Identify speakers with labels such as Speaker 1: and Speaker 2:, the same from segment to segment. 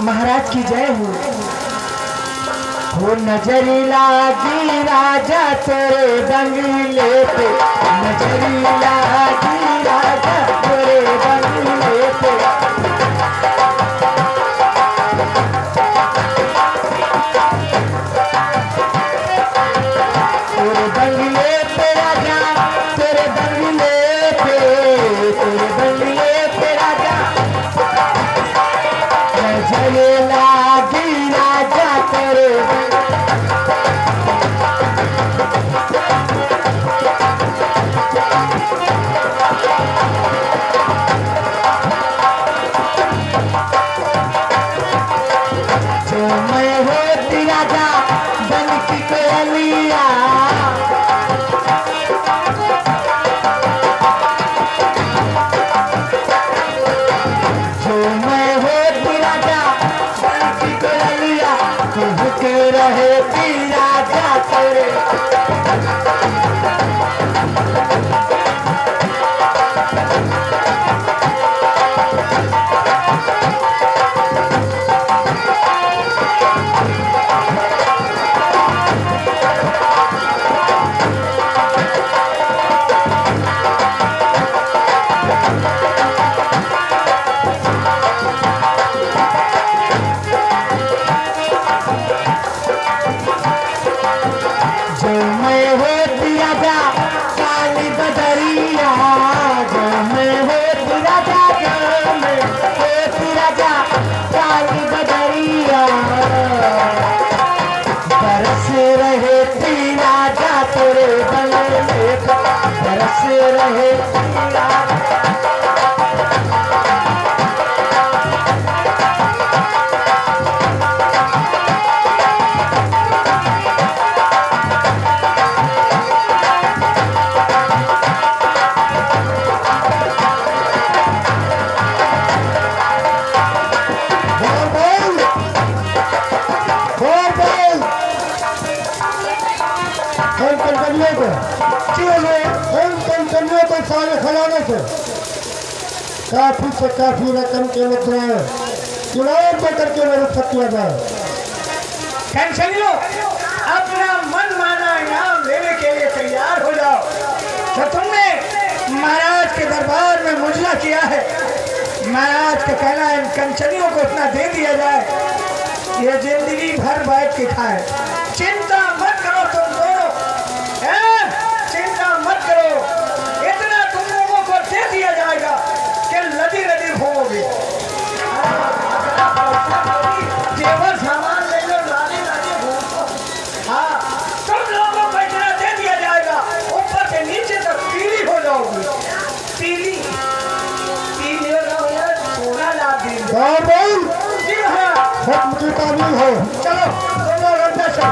Speaker 1: महाराज की जय हो नजरी लागी राजा तेरे बंगले पे, नजरी लागी राजा तेरे बंगले पे। तेरे बंगले पे राजा, तेरे बंगले पे, तेरे बंगले पे राजा नजरी लागी राजा तेरे रहे राजा तेरे रहे सारे खजाने से काफी से काफी रकम के मुद्राएं चुनाव पे करके मेरे साथ किया जाए।
Speaker 2: अपना मन माना इनाम लेने के लिए तैयार हो जाओ। तो तुमने महाराज के दरबार में मुजरा किया है, महाराज का कहना इन कंचनियों को इतना दे दिया जाए, ये जिंदगी भर बैठ के खाए। चिंता मत करो तुम दोनों, चिंता मत करो, इतना तुम लोगों को दे दिया जाएगा कि लदी लदी होगी। जेवर सामान ले लो, लाने लाने घूमो। हाँ, तुम लोगों को इतना दे दिया जाएगा, ऊपर से नीचे तक पीली हो जाओगी। पीली पीली हो जाओ यार, सोना ला दी। जी हाँ,
Speaker 1: मुझे काबिल हो।
Speaker 2: चलो तुम लोग अंदर चलो।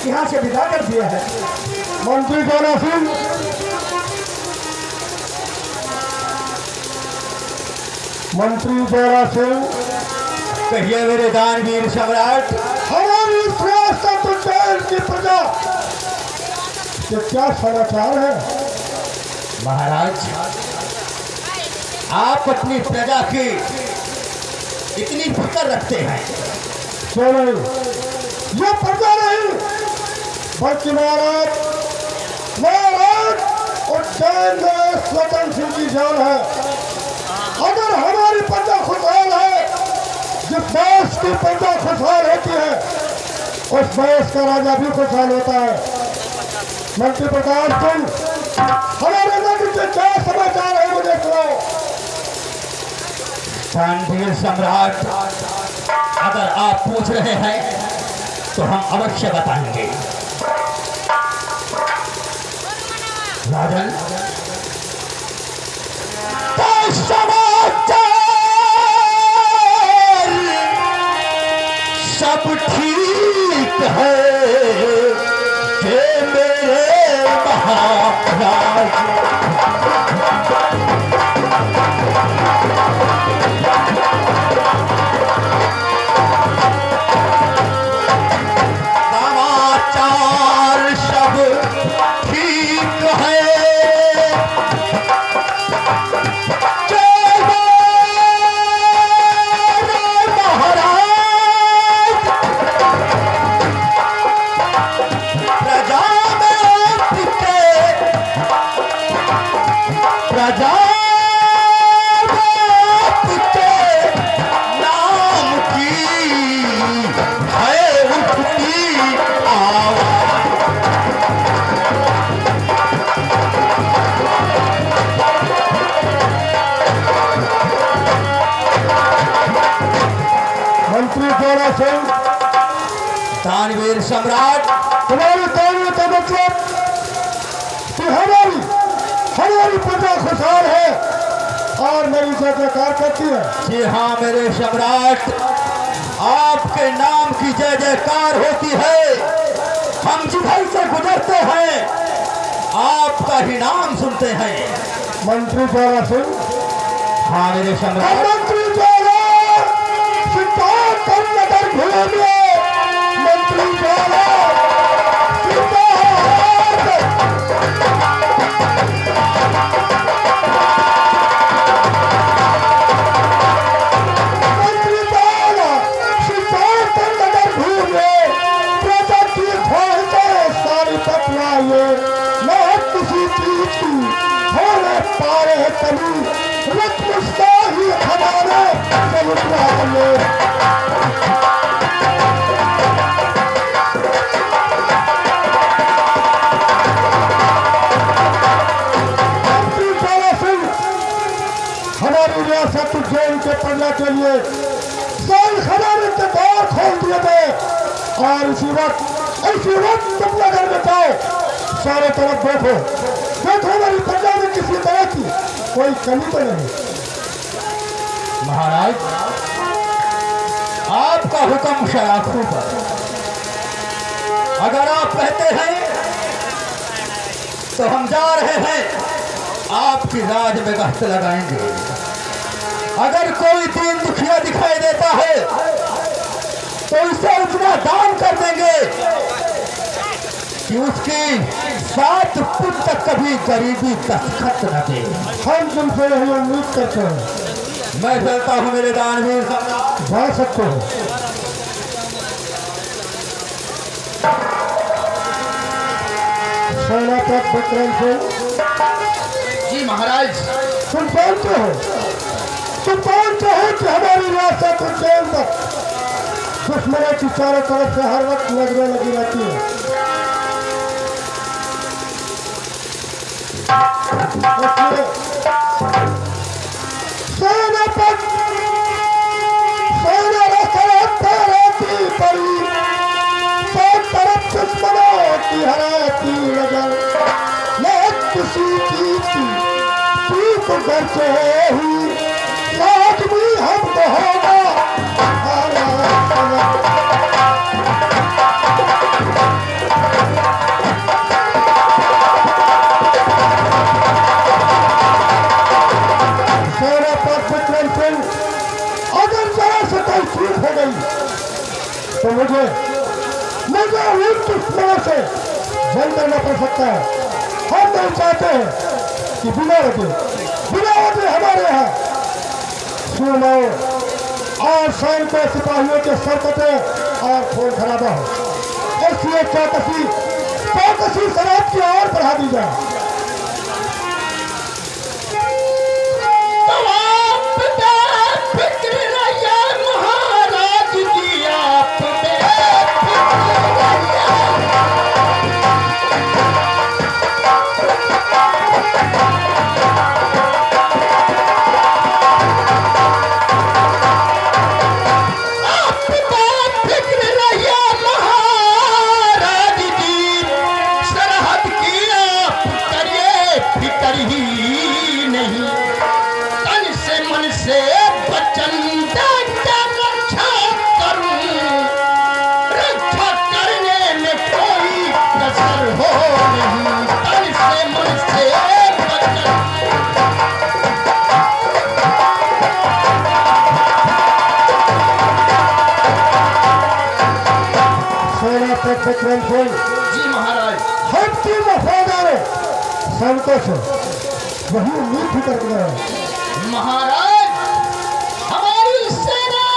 Speaker 2: यहाँ से विदा कर दिया है।
Speaker 1: मंत्री जोरा सिंह, मंत्री जोरा सिंह,
Speaker 3: कहिए मेरे दानवीर सम्राट,
Speaker 1: हमारी सियासत की प्रजा ये क्या समाचार है?
Speaker 3: महाराज आप अपनी प्रजा की इतनी फिक्र रखते हैं।
Speaker 1: क्यों नहीं? ये प्रजा नहीं बल्कि महाराज उज्जैन में स्वतंत्र सिंह की जान है। अगर हमारी प्रजा खुशहाल है, जिस देश की प्रजा खुशहाल होती है उस देश का राजा भी खुशहाल होता है। मंत्री प्रताप सिंह, हमारे नगर के क्या समाचार है मुझे सुनाओ।
Speaker 3: दानवीर सम्राट, अगर आप पूछ रहे हैं तो हम अवश्य बताएंगे। राजन, सब ठीक है कि मेरे महाराज। दानवीर सम्राट,
Speaker 1: तुम्हारी कहने का मतलब कि हमारी प्रजा खुशहाल है और मेरी जय जयकार करती है।
Speaker 3: जी हाँ मेरे सम्राट, आपके नाम की जय जयकार होती है। हम जिधर से गुजरते हैं आपका ही नाम सुनते हैं।
Speaker 1: मंत्री ज्वाला सिंह,
Speaker 3: हाँ मेरे सम्राट,
Speaker 1: मंत्री ज्वाला सिद्धार्थ नगर घूमे, मंत्री ज्वाला हमारी रियासत जेल के पढ़ने के लिए साल खजाने के द्वार खोल दिए गए और इसी वक्त तुम नगर में जाओ, चारों तरफ देखो हमारी प्रजा में किसी तरह की कोई कमी तो नहीं।
Speaker 3: महाराज आपका हुक्म शराफों पर, अगर आप कहते हैं तो हम जा रहे हैं, आपकी राज में गश्त लगाएंगे। अगर कोई दीन दुखिया दिखाई देता है तो उसे उतना दान कर देंगे कि उसकी 7 पुट तक कभी गरीबी दस्तखत न दे।
Speaker 1: हम तुमसे यही उम्मीद करते हैं।
Speaker 3: मैं चलता हूँ मेरे दानवीर,
Speaker 1: जा सकते हो। सेनापति विक्रम सिंह,
Speaker 3: जी महाराज।
Speaker 1: तुम जानते हो कि हमारी रियासत जेल तक दुश्मनों की चारों तरफ से हर वक्त नजरें लगी रहती है। सब तरफ दुश्मनों की हराती नजर, न किसी चीज की चूक घर से हुई, आज भी हमको होगा तो मुझे उन दुश्मनों से जंग करना पड़ सकता है। हम नहीं चाहते हैं कि बिना वजह हमारे यहाँ सुनाओ और सैनिकों सिपाहियों के सर कटे और खून खराबा हो, इसलिए चौकसी शराब की ओर बढ़ा दी जाए।
Speaker 3: जी महाराज।
Speaker 1: हम तीन वफादार सैनिकों से वही उम्मीद भी करते हैं।
Speaker 3: महाराज हमारी सेना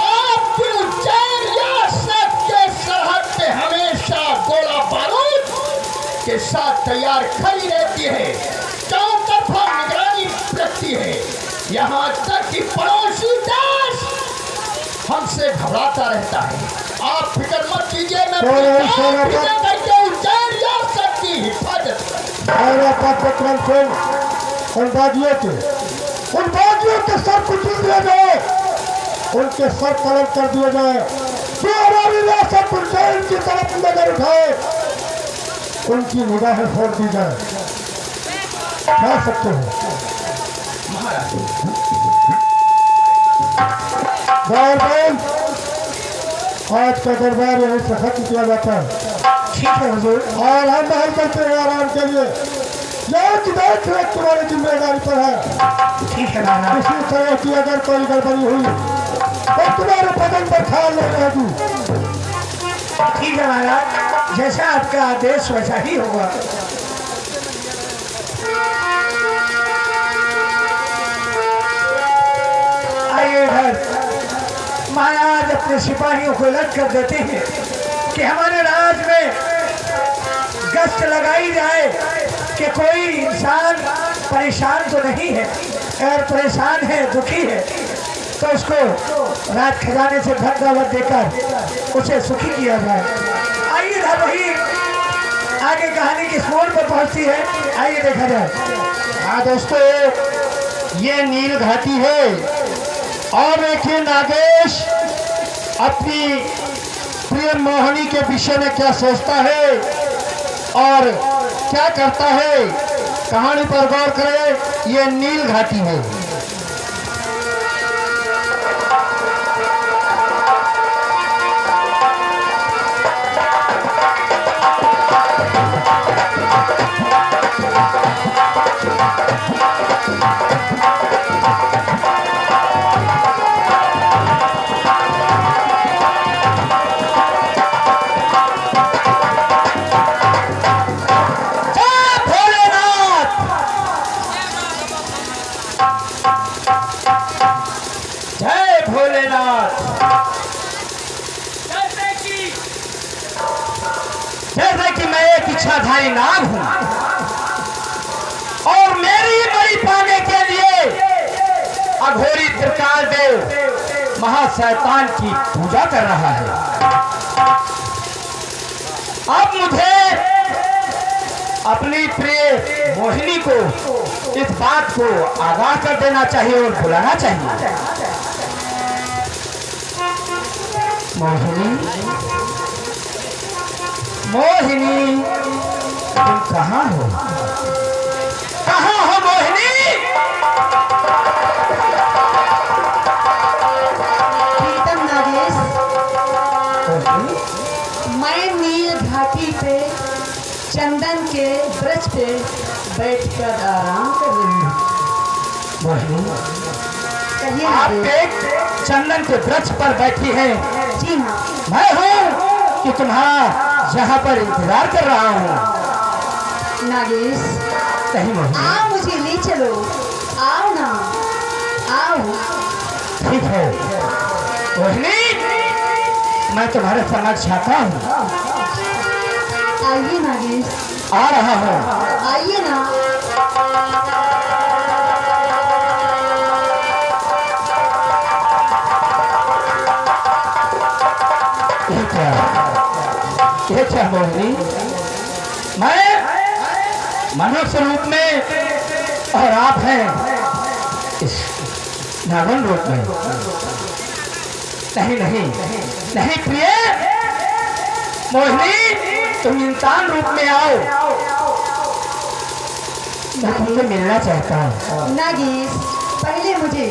Speaker 3: आपकी उज्जैन रियासत के सरहद पे हमेशा गोला बारूद के साथ तैयार खड़ी रहती है, चारों तरफा निगरानी रखती है। यहाँ तक कि पड़ोसी देश हमसे घबराता रहता है। आप फिक्र मत कीजिए, मैं उज्जैन रियासत की हिफाजत
Speaker 1: उन बागियों के सर कुचल दिया जाए, उनके सर कलम कर दिए जाए जो हमारी रियासत उज्जैन की तरफ नजर उठाए उनकी निगाहें फोड़ दी जाए। क्या सकते हो दरबार, आज का दरबार यहीं से खत्म किया जाता है।
Speaker 2: ठीक है हुजूर।
Speaker 1: और हम बाहर करते हैं आराम के लिए। यहाँ की देख रेख तुम्हारी जिम्मेदारी पर है।
Speaker 2: ठीक है महाराज।
Speaker 1: किसी तरह की अगर कोई गड़बड़ी हुई तो तुम्हारे बदन पर ख्याल नहीं रहेगी।
Speaker 2: ठीक है महाराज, जैसा आपका आदेश वैसा ही होगा। आइए इधर। महाराज अपने सिपाहियों को अलर्ट कर देते हैं कि हमारे राज में गश्त लगाई जाए कि कोई इंसान परेशान तो नहीं है, अगर परेशान है, दुखी है तो उसको राज खजाने से धन दौलत देकर उसे सुखी किया जाए। आइए ना, वही आगे कहानी किस मोड़ पर पहुंचती है, आइए देखा जाए।
Speaker 1: हाँ दोस्तों, ये नील घाटी है और देखिए नागेश अपनी प्रिय मोहिनी के विषय में क्या सोचता है और क्या करता है। कहानी पर गौर करें, ये नील घाटी है।
Speaker 2: जय भोलेनाथ। जैसे कि मैं एक इच्छाधारी नाग हूं और मेरी बलि पाने के लिए अघोरी त्रिकाल देव महाशैतान की पूजा कर रहा है। अब मुझे अपनी प्रिय मोहिनी को इस बात को आगाह कर देना चाहिए और बुलाना चाहिए। मोहिनी, मोहिनी, तुम कहाँ हो? कहाँ हो मोहिनी?
Speaker 4: प्रीतम नागेश, मैं नील घाटी पे चंदन के वृक्ष पे बैठकर आराम कर रही हूँ।
Speaker 2: मोहिनी,
Speaker 4: कहिए
Speaker 2: आप
Speaker 4: नागेश।
Speaker 2: एक चंदन के वृक्ष पर बैठी हैं।
Speaker 4: जी हाँ।
Speaker 2: मैं हूँ कि तुम्हारा यहाँ पर इंतजार कर रहा हूँ।
Speaker 4: नागेश,
Speaker 2: कहीं मोहिनी,
Speaker 4: आओ मुझे ले चलो, आओ ना, आओ।
Speaker 2: ठीक है मोहिनी, मैं तुम्हारे समक्ष आता हूँ।
Speaker 4: आइए नागेश,
Speaker 2: आ रहा हूँ।
Speaker 4: आइए ना।
Speaker 2: ये क्या मोहिनी, मैं मनुष्य रूप में और आप हैं इस नागन रूप में। नहीं नहीं नहीं प्रिय मोहिनी, तुम इंसान रूप में आओ, मैं तुमसे मिलना चाहता हूँ।
Speaker 4: नागेश, पहले मुझे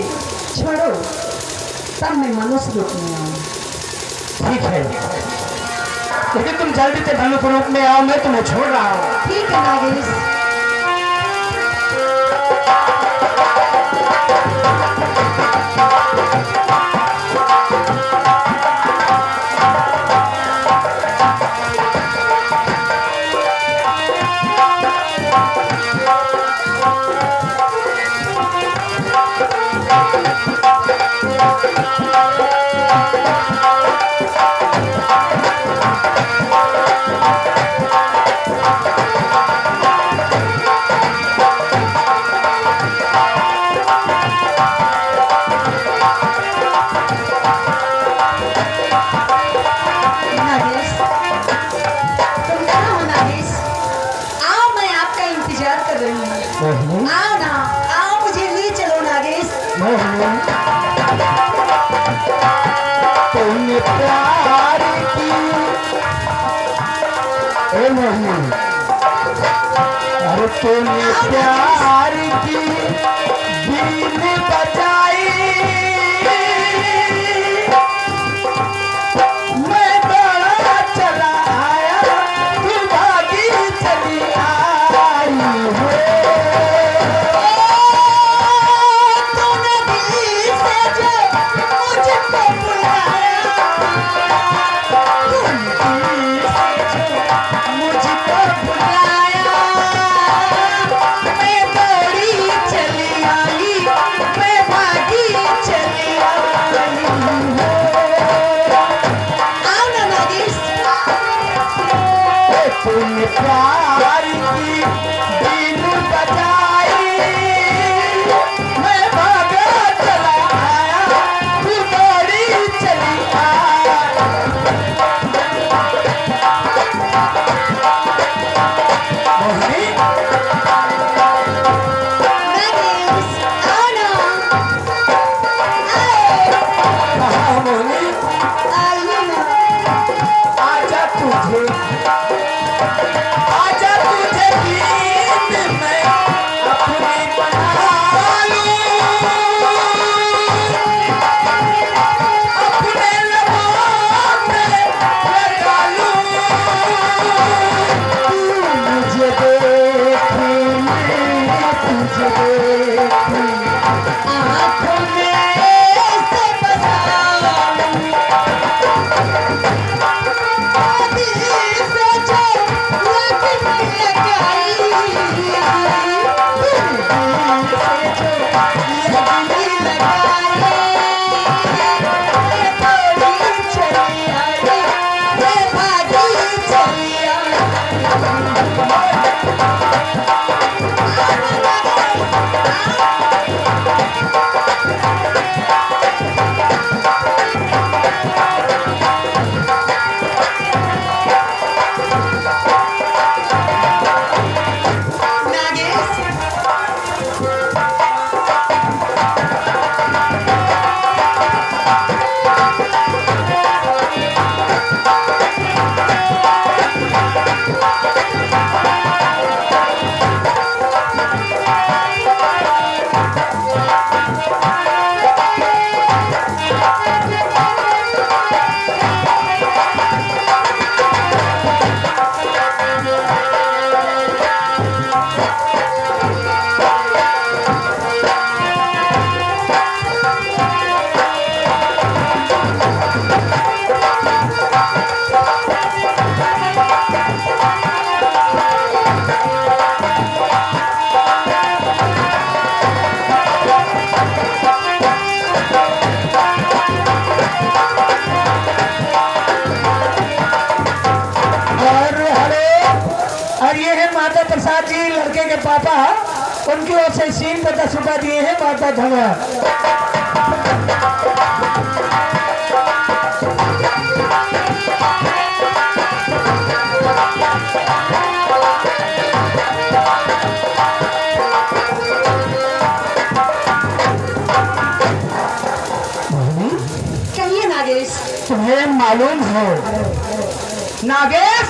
Speaker 4: छोड़ो, तब मैं मनुष्य रूप में आऊँ।
Speaker 2: ठीक है, लेकिन तुम जल्दी से मनुष्य रूप में आओ, मैं तुम्हें छोड़ रहा हूँ।
Speaker 4: ठीक है नागेश। नागेश, तुम कहाँ हो नागेश? आओ, मैं आपका इंतजार कर रही हूँ।
Speaker 2: मोहिनी,
Speaker 4: आओ ना, आओ, मुझे ले चलो नागेश।
Speaker 2: मोहिनी, तूने प्यार की बीन बजाई, मैं दौड़ा चला आया, तू भागी चली आई है।
Speaker 3: तूने दिल से जो मुझको बुलाया,
Speaker 2: मुझको बुलाया,
Speaker 3: मैं दौड़ी चली आई, मैं भागी चली आई। आओ ना नागिस,
Speaker 2: तूने प्यार की बीन बजाई, मैं भागा चला आया, तू दौड़ी चली आई। मोहिनी,
Speaker 3: नागिस आओ ना, आए
Speaker 2: कहाँ मोहिनी,
Speaker 3: आइए ना।
Speaker 2: आजा तुझे गीत में अपनी बना लूं, अपने लबों पे लगा लूं। मुझे देखी, तुझे देखी,
Speaker 3: आँखों में से बसा लूं, दिल से जो लगने लगाई, दिल से जो लगने लगाई, मैं दौड़ी चली आई, मैं भागी चली नागिस,
Speaker 2: और ये है माता प्रसाद जी, लड़के के पापा, उनकी ओर से सीन पर 10 रुपया दिए हैं। बहुत बहुत धन्यवाद।
Speaker 3: कहिए नागिस।
Speaker 2: तुम्हें मालूम हो नागेश,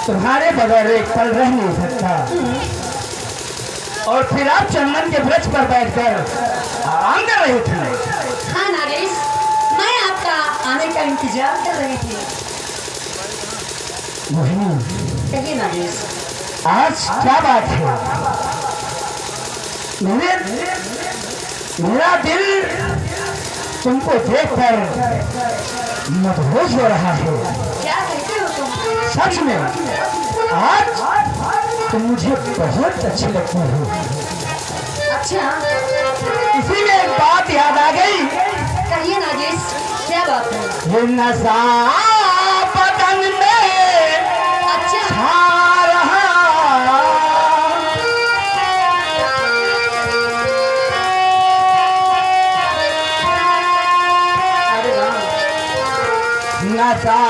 Speaker 2: तुम्हारे बगैर एक पल रह नहीं सकता, और फिर आप चंदन के वृक्ष पर बैठकर आराम कर रहे थे।
Speaker 3: हाँ नागिस, मैं आपका आने का इंतजार कर रही थी।
Speaker 2: मोहिनी,
Speaker 3: कहिए नागिस।
Speaker 2: आज क्या बात है? मेरा दिल तुमको देखकर मदहोश हो रहा है।
Speaker 3: क्या कहते हो तुम?
Speaker 2: सच में आज तुम मुझे बहुत अच्छी लगती हो।
Speaker 3: अच्छा,
Speaker 2: इसी में एक बात याद आ गई।
Speaker 3: कहिए नागिस, क्या बात है?
Speaker 2: ये नशा बदन में
Speaker 3: अच्छा,
Speaker 2: छा रहा,
Speaker 3: अरे वाह,
Speaker 2: नशा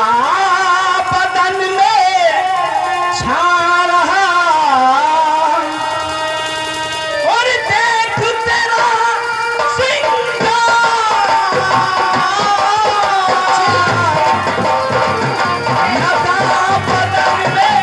Speaker 2: बदन में छा रहा, और देख तेरा सिंगार, नशा बदन में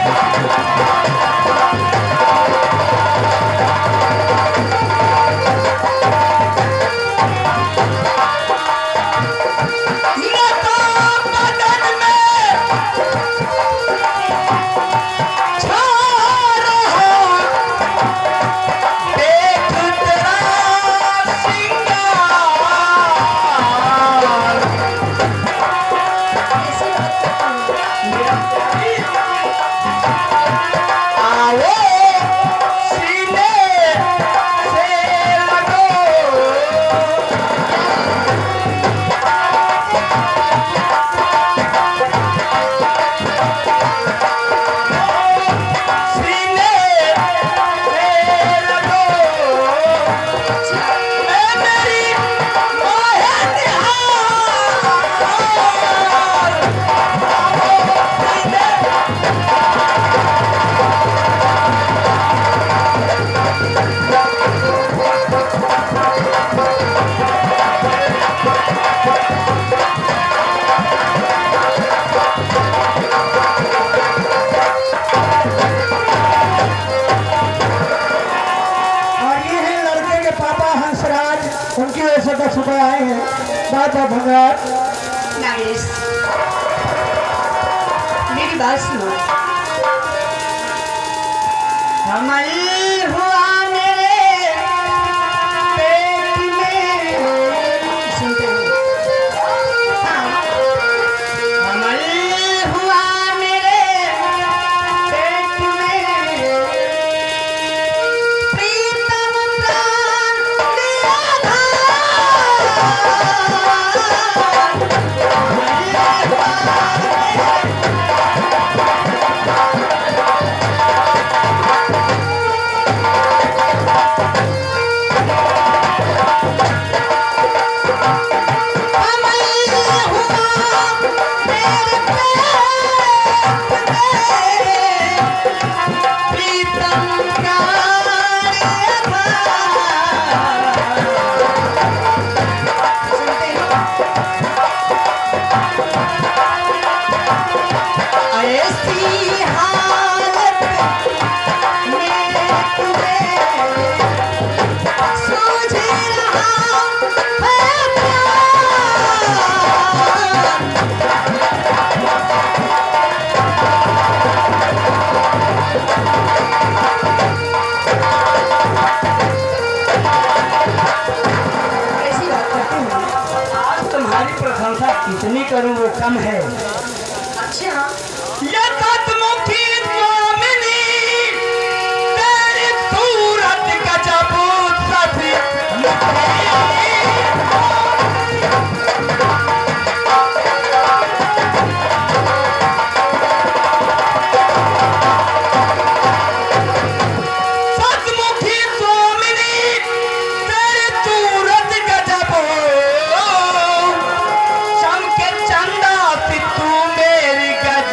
Speaker 2: उनकी वजह से 10 रुपए आए हैं। बहुत बहुत धन्यवाद।
Speaker 4: नागेश, मेरी बात सुनो। कमल हुआ मेरे पेट में, सुनते हो? हाँ। कमल हुआ मेरे पेट में, प्रीतम प्राण दिया था।
Speaker 2: इतनी करूँ वो कम है।
Speaker 4: अच्छा,
Speaker 3: ये सतमुखी स्वामिनी तेरी सूरत गजब सभी सतमुखी स्वामिनी तेरी सूरत गजब चमके चंदा सी तू मेरी गज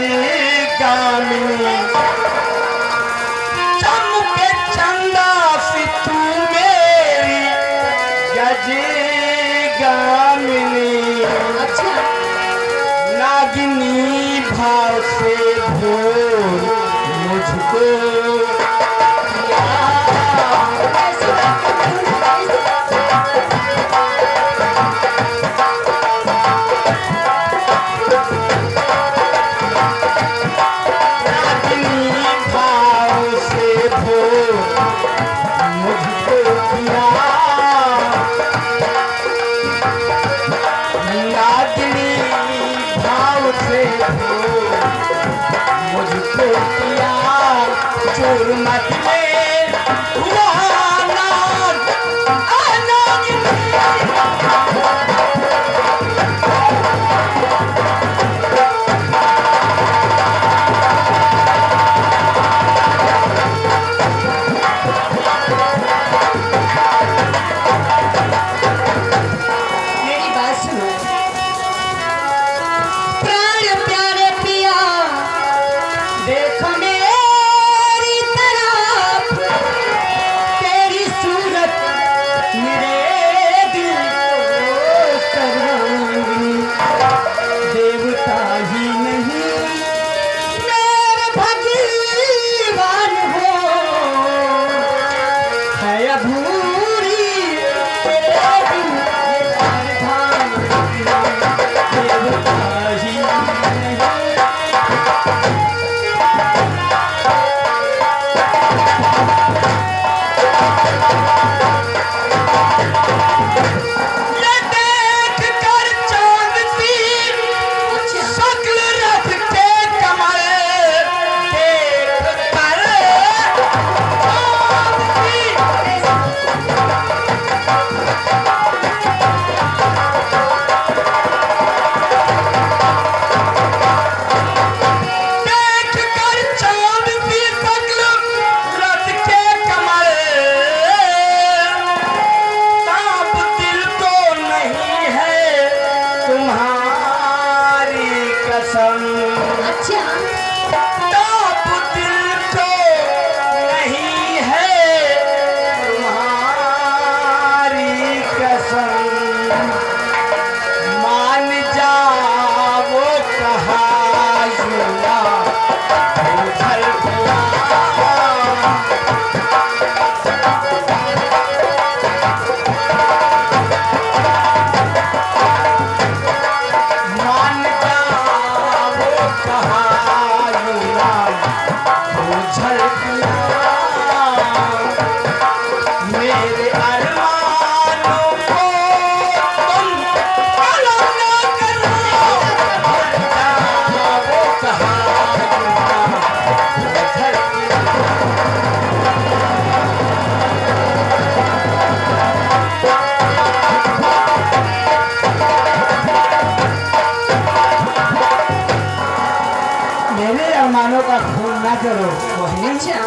Speaker 2: करो मोहिनी
Speaker 4: अच्छा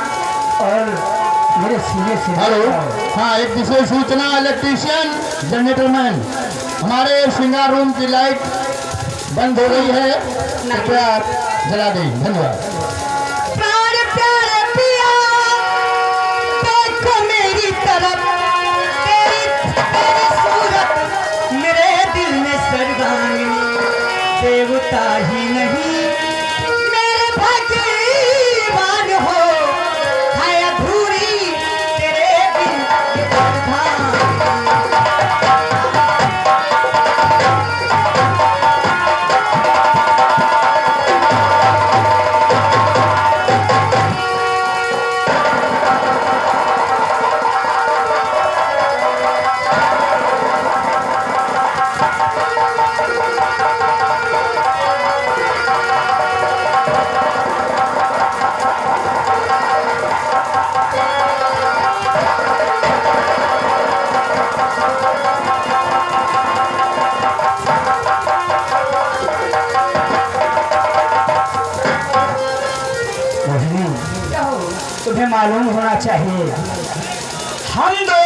Speaker 2: और मेरे सीने से
Speaker 3: हेलो, हाँ, एक विशेष सूचना। इलेक्ट्रीशियन, जनरेटर मैन, हमारे श्रृंगार रूम की लाइट बंद हो गई है, कृपया आप जला दें। धन्यवाद।
Speaker 4: प्राण प्यारे पिया देखो मेरी तरफ, तेरी सूरत मेरे दिल में सरगानी, देवता ही नहीं मेरे भगवान हो, है अधूरी तेरे बिन कहानी।
Speaker 2: मोहिनी,
Speaker 4: कहो
Speaker 2: तुम्हें मालूम होना चाहिए हम दो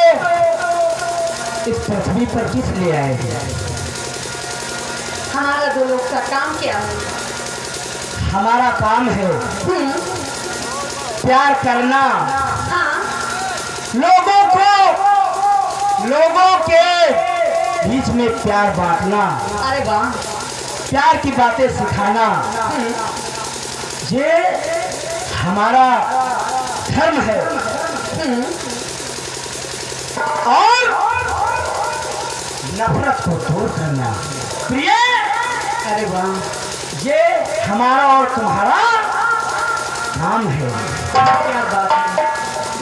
Speaker 2: इस पृथ्वी पर किस लिए आए हैं।
Speaker 4: हमारा दो लोग का काम क्या है?
Speaker 2: हमारा काम है प्यार करना,
Speaker 4: हाँ
Speaker 2: लोगों के बीच में प्यार बांटना,
Speaker 4: अरे वाह
Speaker 2: प्यार की बातें सिखाना, ये हमारा धर्म है। और नफरत को दूर करना, प्रिय,
Speaker 4: अरे वाह
Speaker 2: ये हमारा और तुम्हारा काम है।
Speaker 4: क्या बात है,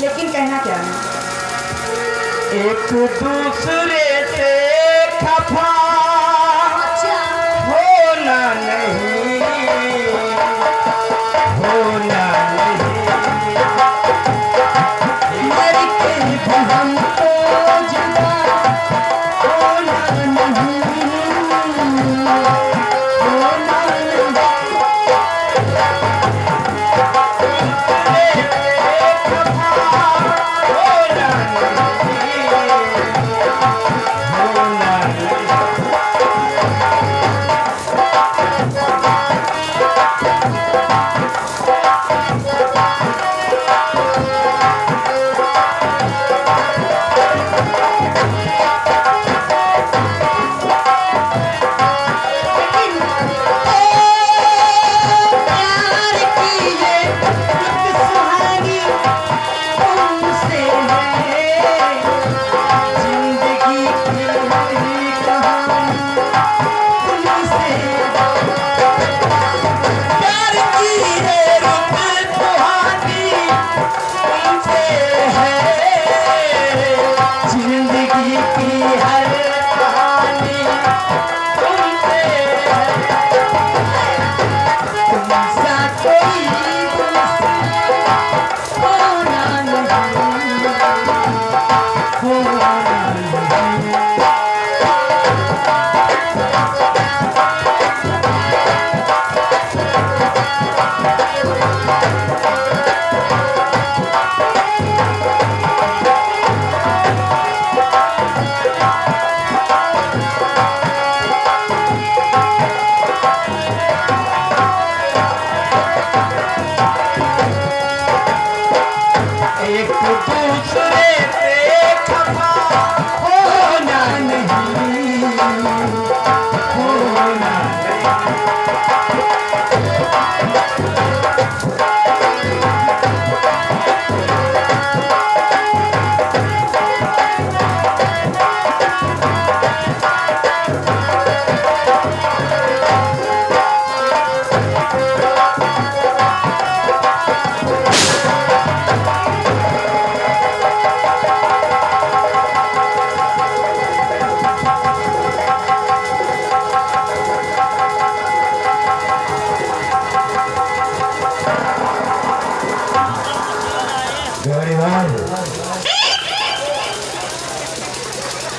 Speaker 4: लेकिन कहना क्या है?
Speaker 2: एक दूसरे से खफा
Speaker 4: अच्छा
Speaker 2: होना नहीं, होना नहीं,
Speaker 4: लड़के भी हमको जुदा
Speaker 2: होना नहीं, होना नहीं।
Speaker 4: प्यार की ये रुत सुहानी तुमसे है, जिंदगी की हरी कहानी तुमसे प्यार की ये रुत सुहानी तुमसे है, जिंदगी की हर कहानी तुमसे है। तुमसा कोई होना नहीं, होना नहीं।
Speaker 2: एक दूसरे से खफा होना नहीं, होना नहीं।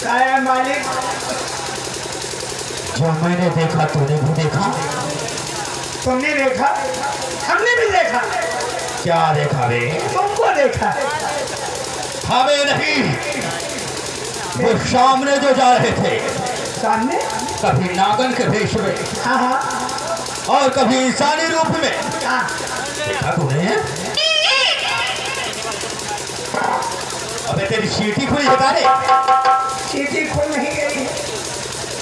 Speaker 2: क्या है मालिक?
Speaker 3: जो मैंने देखा तूने भी देखा।
Speaker 2: तुमने देखा, हमने भी देखा।
Speaker 3: क्या देखा बे?
Speaker 2: तुमको देखा है।
Speaker 3: हमें नहीं, वो सामने जो जा रहे थे,
Speaker 2: सामने?
Speaker 3: कभी नागन के भेष में
Speaker 2: हाँ हाँ
Speaker 3: और कभी इंसानी रूप में।
Speaker 2: हाँ।
Speaker 3: देखा तूने? अबे तेरी सीटी खुली है रे?
Speaker 2: चीटी खुल नहीं गई।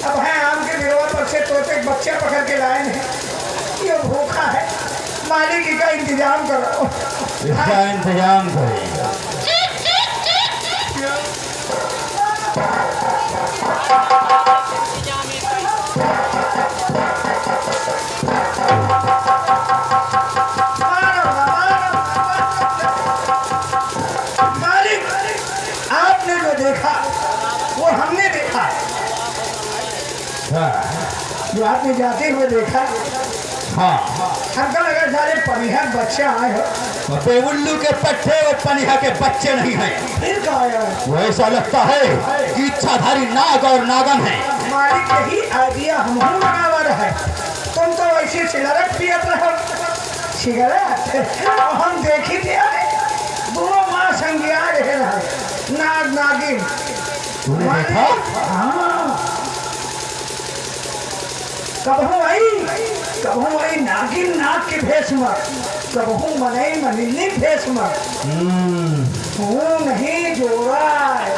Speaker 2: अब है आम के विरोध पर से तोते बच्चे पकड़ के लाए हैं। ये भूखा है, मालिक का इंतजाम करो।
Speaker 3: इसका इंतजाम करेगा।
Speaker 2: मालिक, आपने जो देखा वो हमने देखा।
Speaker 3: हाँ
Speaker 2: जो आपने जाते हुए देखा,
Speaker 3: हाँ।
Speaker 2: हमको लगा सारे परिहर बच्चे आए हो।
Speaker 3: अबे उल्लू के पट्टे वो पनिया के बच्चे नहीं हैं।
Speaker 2: फिर कहा यार,
Speaker 3: वो ऐसा लगता है कि इच्छाधारी नाग और नागन है।
Speaker 2: मालिक यही आइडिया हमहू लगावा रहे। तुम तो वैसे सिगरेट पियत रहो, सिगरेट और हम देखी थे दोनों माँ संज्ञा रहे नाग नागिन।
Speaker 3: तूने देखा?
Speaker 2: हाँ, कबहू आई नागिन नाग के भेष में, कबहू मनई मनिली भेष में। तू नहीं जोड़ा है,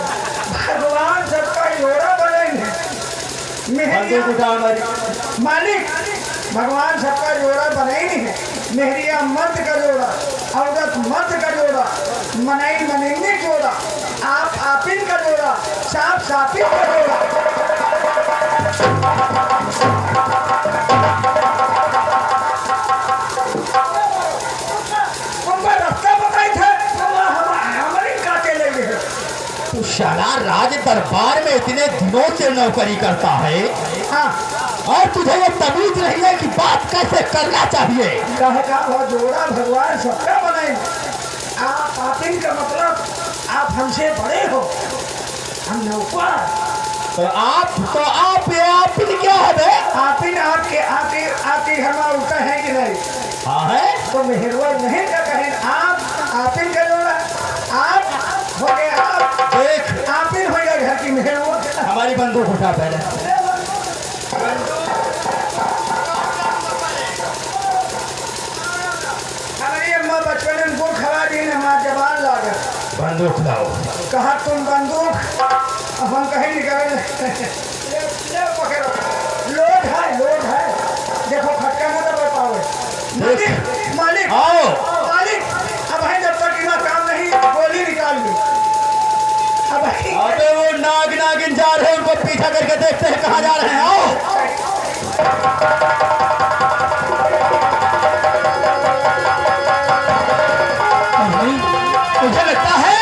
Speaker 2: भगवान सबका जोड़ा बनेंगे। मालिक, भगवान सबका जोड़ा बने ही नहीं है। मेहरिया मर्द का जोड़ा, औरत मर्द का जोड़ा, मनई मनिली जोड़ा, आप आपिन का जोड़ा, सांप सापिन का जोड़ा। उनका रास्ता बताई था, हमारी काटे लगे।
Speaker 3: तू शाला राज दरबार में इतने दिनों से नौकरी करता है,
Speaker 2: हाँ,
Speaker 3: और तुझे ये तमीज नहीं है कि बात कैसे करना चाहिए।
Speaker 2: कहा वो जोड़ा भगवान सबका बनाए। आप आपिन का मतलब आप हमसे बड़े हो, हम नौकर।
Speaker 3: तो आप ये आपिन क्या है बे?
Speaker 2: आपिन आपके आपके घर में उल्टा है कि नहीं?
Speaker 3: हाँ है।
Speaker 2: तो मेहरबान नहीं का कहें आप आपिन का जोड़ा, आप हो गए, आप
Speaker 3: देख,
Speaker 2: आपिन हो गए घर की मेहरबान।
Speaker 3: हमारी बंदूक उठा पहले।
Speaker 2: हमारी अम्मा बचपन में गुड़ खवा दी ने माँ जबान लाकर
Speaker 3: बंदूक लाओ।
Speaker 2: कहा तुम बंदूक, अब हम कहीं निकल ले पकड़ो। लोड है, देखो खटका ना दबा पाओगे। मालिक
Speaker 3: आओ।
Speaker 2: मालिक, अब है जब तक इतना काम नहीं, गोली निकाल ली। अब
Speaker 3: अबे वो नाग नागिन जा रहे हैं, उनको पीछा करके देखते हैं कहाँ जा रहे हैं। आओ। मुझे लगता है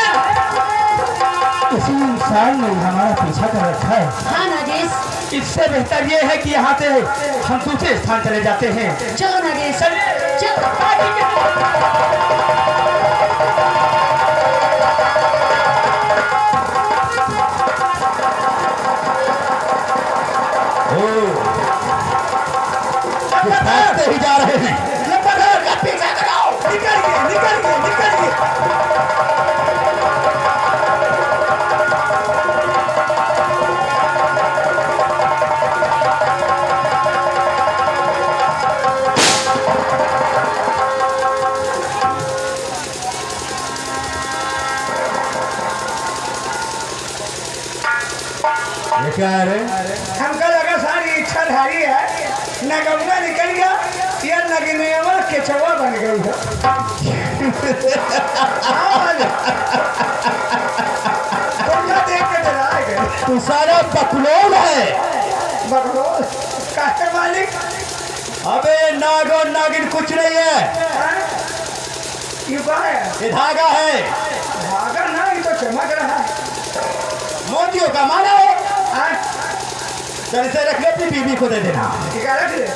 Speaker 3: किसी इंसान ने हमारा पीछा कर रखा है।
Speaker 4: हाँ नागेश,
Speaker 3: इससे बेहतर ये है कि यहाँ से हम दूसरे स्थान चले जाते हैं।
Speaker 4: चलो नागेश, चलो।
Speaker 3: भागते ही जा रहे हैं।
Speaker 2: पीछा कराओ, निकल गए।
Speaker 3: ये क्या है रे?
Speaker 2: हमको लगा सारी इच्छा धारी है, नगौना निकल गया, या नगनेवा केचवा बन गई है। तुमने देख के डरा गए।
Speaker 3: तू सारा बकलोल है।
Speaker 2: बकलोल काहे मालिक?
Speaker 3: अबे नाग और नागिन कुछ नहीं है,
Speaker 2: क्यों कहा है?
Speaker 3: ये धागा है।
Speaker 2: भागा ना, ये तो चमक रहा है।
Speaker 3: मोतियों का माला है।
Speaker 2: हाँ,
Speaker 3: चल इसे रख ले, अपनी बीवी को दे देना।
Speaker 2: ठीक है, रख ले।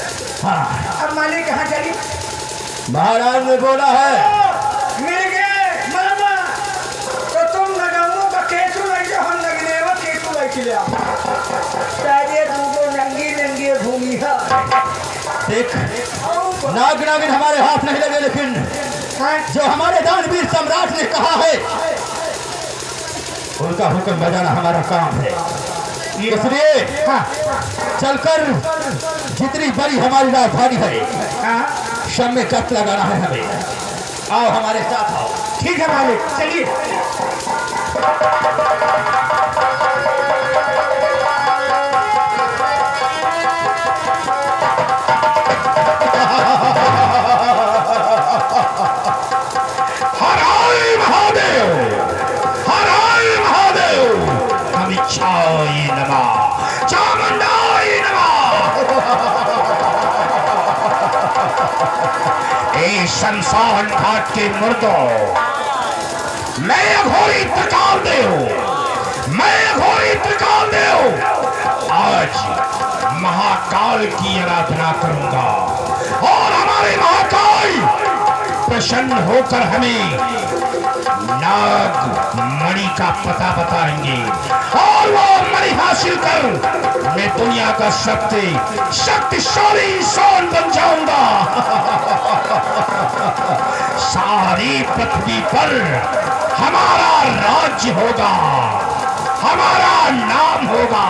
Speaker 3: हाँ,
Speaker 2: अब मालिक कहाँ चली?
Speaker 3: महाराज ने बोला है।
Speaker 2: मिल गए मामा, तो तुम नगमों का केचू लग जाओ, हम नगनेवा केचू लग लिया। शायद तुमको नंगी घूमी है।
Speaker 3: देख, नाग नागिन हमारे हाथ नहीं लगे, लेकिन जो हमारे दानवीर सम्राट ने कहा है उनका हुक्म बजाना हमारा काम है। इसलिए चलकर जितनी बड़ी हमारी राजधानी है सब में कट लगाना है हमें। आओ हमारे साथ आओ।
Speaker 2: ठीक है मालिक, चलिए।
Speaker 3: शमशान घाट के मुर्दों, मैं अघोरी त्रिकाल देव, मैं अघोरी त्रिकाल देव आज महाकाल की आराधना करूंगा और हमारे महाकाल प्रसन्न होकर हमें नाग मणि का पता बताएंगे और वो मणि हासिल कर मैं दुनिया का सबसे शक्तिशाली इंसान बन जाऊंगा। सारी पृथ्वी पर हमारा राज्य होगा, हमारा नाम होगा।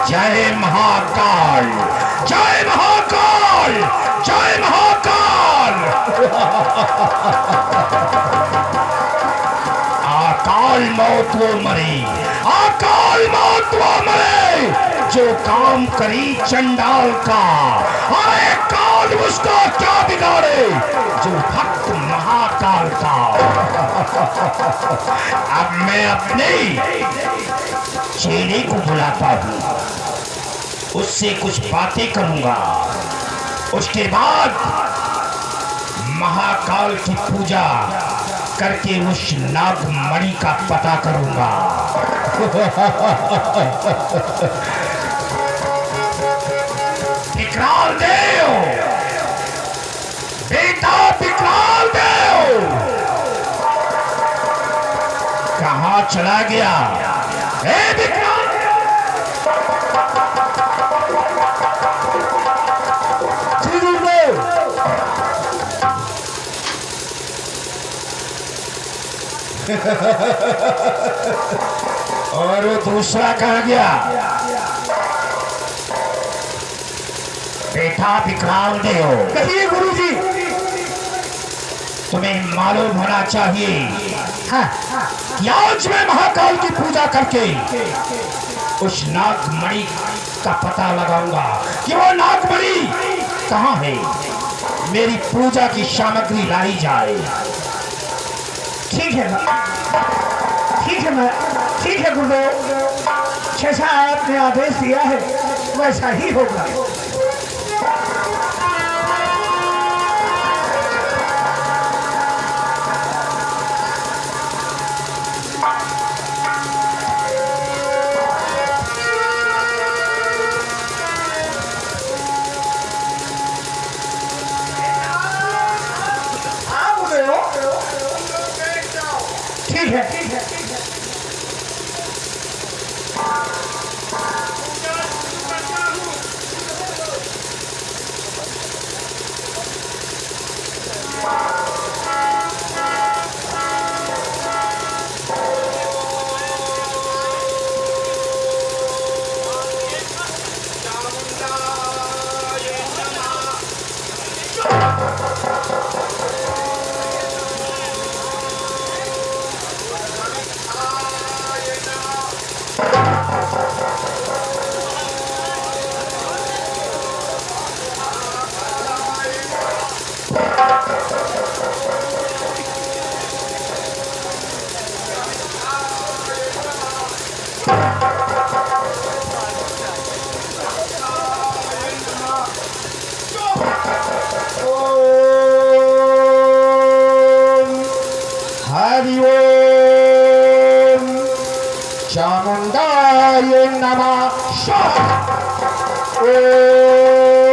Speaker 3: जय महाकाल, जय महाकाल, जय महाकाल। अकाल मौत वो मरे, अकाल मौत वो मरे जो काम करी चंडाल का। अरे काल उसको क्या बिगाड़े जो भक्त महाकाल का। अब मैं अपने चेले को बुलाता हूँ, उससे कुछ बातें करूंगा, उसके बाद महाकाल की पूजा करके उस नागमणि का पता करूंगा। विकराल देव, बेटा विकराल देव कहाँ चला गया? ए विकराल देव, और वो दूसरा कहाँ गया? बेटा विकराल देव,
Speaker 2: कहिए गुरुजी।
Speaker 3: तुम्हें मालूम होना चाहिए कि आज मैं महाकाल की पूजा करके उस नागमणि का पता लगाऊंगा कि वो नागमणि कहाँ है। मेरी पूजा की सामग्री लाई जाए।
Speaker 2: ठीक है, ठीक है, ठीक है गुरुदेव, जैसा आपने आदेश दिया है वैसा ही होगा। ठीक है, ठीक है।
Speaker 3: चामुंडाय नमः। ओम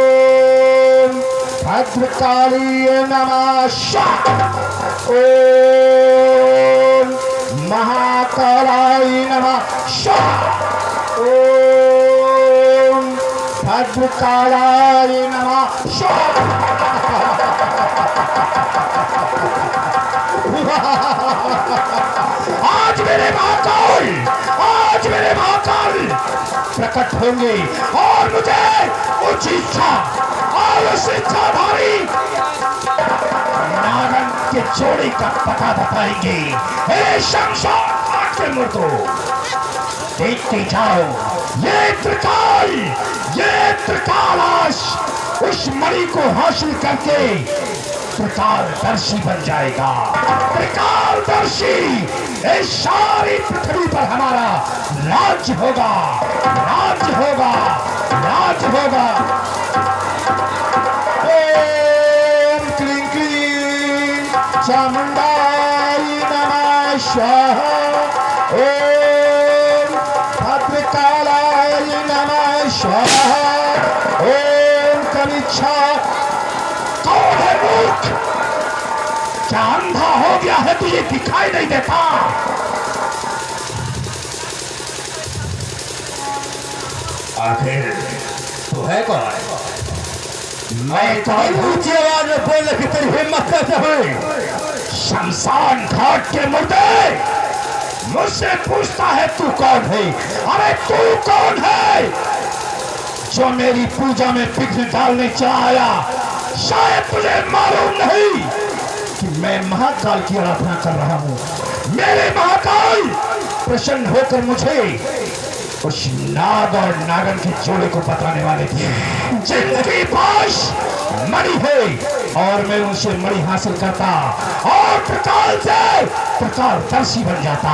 Speaker 3: भद्रकाली नमः। ओम महाकालाय नमः। ओम भद्रकालाय नमः। आज मेरे महाकाल प्रकट होंगे और मुझे उस इच्छा और उस इच्छाधारी नागन के जोड़ी का पता बताएंगे। हे शमशान घाट के मुर्दों, देखते जाओ, ये त्रिकालाश उस मणि को हासिल करके त्रिकालदर्शी बन जाएगा। त्रिकालदर्शी इस सारी पृथ्वी पर हमारा राज्य होगा।
Speaker 1: ओम क्लीं क्लीं चामुंडाई नमः स्वाहा। ओम भद्रकालाय नमः स्वाहा। ओम कनिच्छा।
Speaker 3: कौन है मूर्ख? क्या अंधा हो गया है तुझे दिखाई नहीं देता? आखिर तू है कौन? मैं कौन हूँ?
Speaker 1: ऊंची आवाज में बोलने की तेरी हिम्मत कैसे हुई?
Speaker 3: शमशान घाट के मुर्दे मुझसे पूछता है तू कौन है? अरे तू कौन है जो मेरी पूजा में विघ्न डालने चाहा? शायद तुझे मालूम नहीं कि मैं महाकाल की आराधना कर रहा हूँ। मेरे महाकाल प्रसन्न होकर मुझे उस नाग और नागन के जोड़े को बताने वाले थे जिनके पास मणि है, और मैं उनसे मणि हासिल करता और त्रिकालदर्शी बन जाता।